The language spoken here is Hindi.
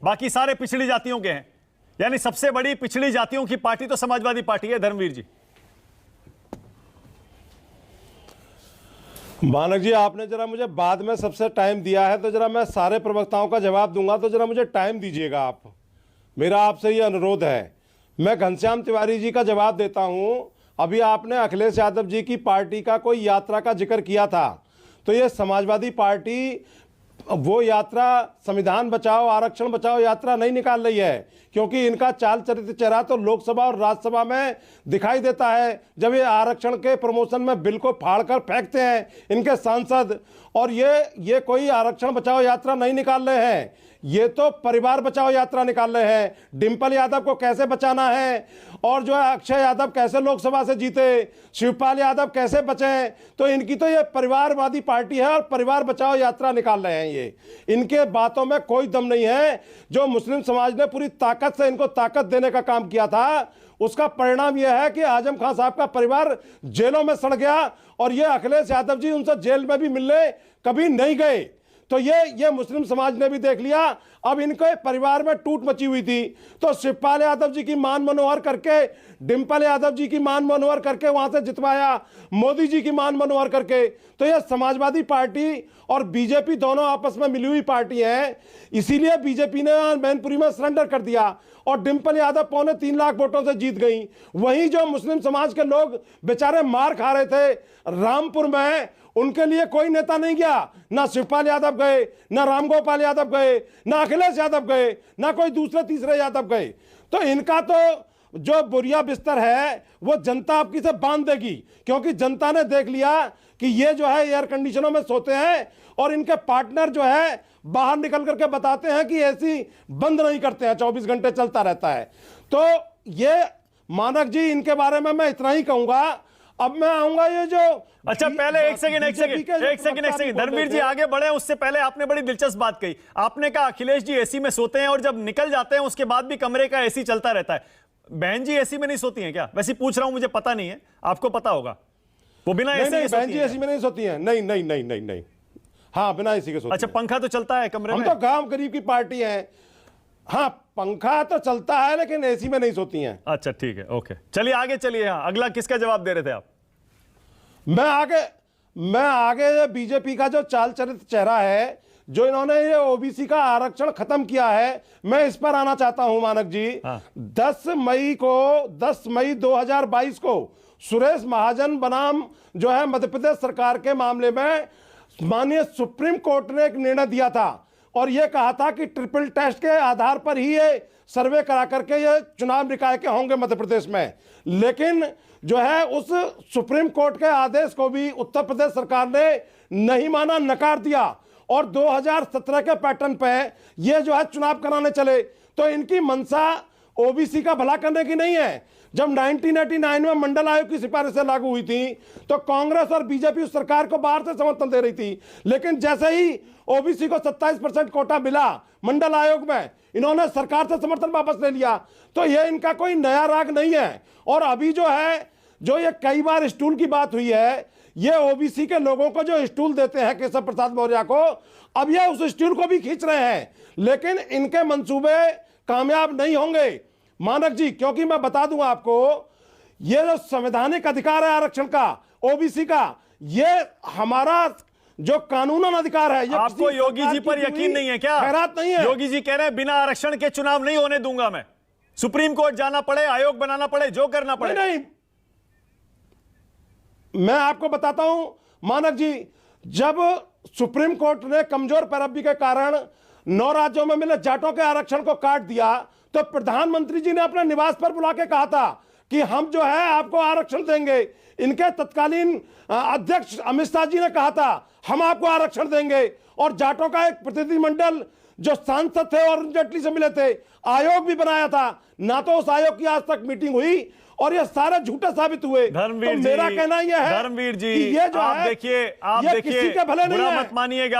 बाकी सारे पिछड़ी जातियों के हैं, यानी सबसे बड़ी पिछड़ी जातियों की पार्टी तो समाजवादी पार्टी है। धर्मवीर जी, मानक जी, आपने जरा मुझे बाद में सबसे टाइम दिया है, तो जरा मैं सारे प्रवक्ताओं का जवाब दूंगा, तो जरा मुझे टाइम दीजिएगा आप। मेरा आपसे ये अनुरोध है। मैं घनश्याम तिवारी जी का जवाब देता हूं। अभी आपने अखिलेश यादव जी की पार्टी का कोई यात्रा का जिक्र किया था, तो ये समाजवादी पार्टी वो यात्रा संविधान बचाओ आरक्षण बचाओ यात्रा नहीं निकाल रही है, क्योंकि इनका चाल चरित्र चेहरा तो लोकसभा और राज्यसभा में दिखाई देता है, जब ये आरक्षण के प्रमोशन में बिल को फाड़कर फेंकते हैं इनके सांसद। और ये कोई आरक्षण बचाओ यात्रा नहीं निकाल रहे हैं, ये तो परिवार बचाओ यात्रा निकाल रहे हैं। डिंपल यादव को कैसे बचाना है, और जो है अक्षय यादव कैसे लोकसभा से जीते, शिवपाल यादव कैसे बचे, तो इनकी तो ये परिवारवादी पार्टी है और परिवार बचाओ यात्रा निकाल रहे हैं। ये इनके बातों में कोई दम नहीं है। जो मुस्लिम समाज ने पूरी ताकत से इनको ताकत देने का काम किया था, उसका परिणाम यह है कि आजम खान साहब का परिवार जेलों में सड़ गया, और ये अखिलेश यादव जी उनसे जेल में भी मिलने कभी नहीं गए। तो ये मुस्लिम समाज ने भी देख लिया। अब इनके परिवार में टूट मची हुई थी, तो शिवपाल यादव जी की मान मनोहर करके, डिंपल यादव जी की मान मनोहर करके वहां से जितवाया, मोदी जी की मान मनोहर करके। तो ये समाजवादी पार्टी और बीजेपी दोनों आपस में मिली हुई पार्टी है, इसीलिए बीजेपी ने मैनपुरी में सरेंडर कर दिया और डिंपल यादव 3.25 लाख वोटों से जीत गई। वहीं जो मुस्लिम समाज के लोग बेचारे मार खा रहे थे रामपुर में, उनके लिए कोई नेता नहीं गया, ना शिवपाल यादव गए, ना रामगोपाल यादव गए, ना अखिलेश यादव गए, ना कोई दूसरे तीसरे यादव गए। तो इनका तो जो बुरिया बिस्तर है वो जनता आपकी से बांध देगी, क्योंकि जनता ने देख लिया कि ये जो है एयर कंडीशनों में सोते हैं, और इनके पार्टनर जो है बाहर निकल करके बताते हैं कि एसी बंद नहीं करते हैं, 24 घंटे चलता रहता है। तो ये मानक जी, इनके बारे में मैं इतना ही कहूंगा। अब मैं आऊंगा ये जो अच्छा, पहले एक सेकंड धर्मवीर जी आगे बढ़े, उससे पहले आपने बड़ी दिलचस्प बात कही। आपने कहा अखिलेश जी एसी में सोते हैं और जब निकल जाते हैं उसके बाद भी कमरे का एसी चलता रहता है। बहन जी एसी में नहीं सोती हैं क्या? वैसे पूछ रहा हूं, मुझे पता नहीं है, आपको पता होगा। वो बिना एसी के बहन जी एसी में नहीं सोती हैं। नहीं नहीं नहीं नहीं नहीं, हाँ बिना एसी के सोती। अच्छा, पंखा तो चलता है कमरे में? हम तो गांव गरीब की पार्टी है। हाँ, पंखा तो चलता है लेकिन एसी में नहीं सोती हैं। अच्छा ठीक है, ओके, चलिए आगे चलिए। हाँ, अगला किसका जवाब दे रहे थे आप? मैं आगे बीजेपी का जो चाल चरित्र चेहरा है, जो इन्होंने ये ओबीसी का आरक्षण खत्म किया है, मैं इस पर आना चाहता हूं मानक जी। हाँ। 10 मई 2022 को सुरेश महाजन बनाम जो है मध्य प्रदेश सरकार के मामले में माननीय सुप्रीम कोर्ट ने एक निर्णय दिया था, और यह कहा था कि ट्रिपल टेस्ट के आधार पर ही ये सर्वे करा करके ये चुनाव निकाय के होंगे मध्य प्रदेश में। लेकिन जो है उस सुप्रीम कोर्ट के आदेश को भी उत्तर प्रदेश सरकार ने नहीं माना, नकार दिया, और 2017 के पैटर्न पे ये जो है चुनाव कराने चले। तो इनकी मंशा ओबीसी का भला करने की नहीं है। जब 1989 में मंडल आयोग की सिफारिशें लागू हुई थी, तो कांग्रेस और बीजेपी उस सरकार को बाहर से समर्थन दे रही थी, लेकिन जैसे ही ओबीसी को 27% कोटा मिला मंडल आयोग में, इन्होंने सरकार से समर्थन वापस ले लिया। तो ये इनका कोई नया राग नहीं है। और अभी जो है, जो ये कई बार स्टूल की बात हुई है, ये ओबीसी के लोगों को जो स्टूल देते हैं केशव प्रसाद मौर्य को, अब ये उस स्टूल को भी खींच रहे हैं, लेकिन इनके मंसूबे कामयाब नहीं होंगे मानक जी। क्योंकि मैं बता दूं आपको, ये जो संवैधानिक अधिकार है आरक्षण का, ओबीसी का, ये हमारा जो कानूनन अधिकार है। आपको योगी जी पर यकीन नहीं है क्या? खैरात नहीं है। योगी जी कह रहे हैं बिना आरक्षण के चुनाव नहीं होने दूंगा मैं, सुप्रीम कोर्ट जाना पड़े, आयोग बनाना पड़े, जो करना पड़े। नहीं, मैं आपको बताता हूं मानक जी, जब सुप्रीम कोर्ट ने कमजोर पैरवी के कारण 9 राज्यों में मिले जाटों के आरक्षण को काट दिया, तो प्रधानमंत्री जी ने अपने निवास पर बुला के कहा था कि हम जो है आपको आरक्षण देंगे। इनके तत्कालीन अध्यक्ष अमित शाह जी ने कहा था हम आपको आरक्षण देंगे, और जाटों का एक प्रतिनिधिमंडल जो सांसद थे और जेटली से मिले थे, आयोग भी बनाया था, ना तो उस आयोग की आज तक मीटिंग हुई, और ये सारे झूठे साबित हुए। धर्मवीर तो जी, मेरा कहना यह है धर्मवीर जी, कि ये जो आप देखिए किसी के भले नहीं है। मत मानिएगा।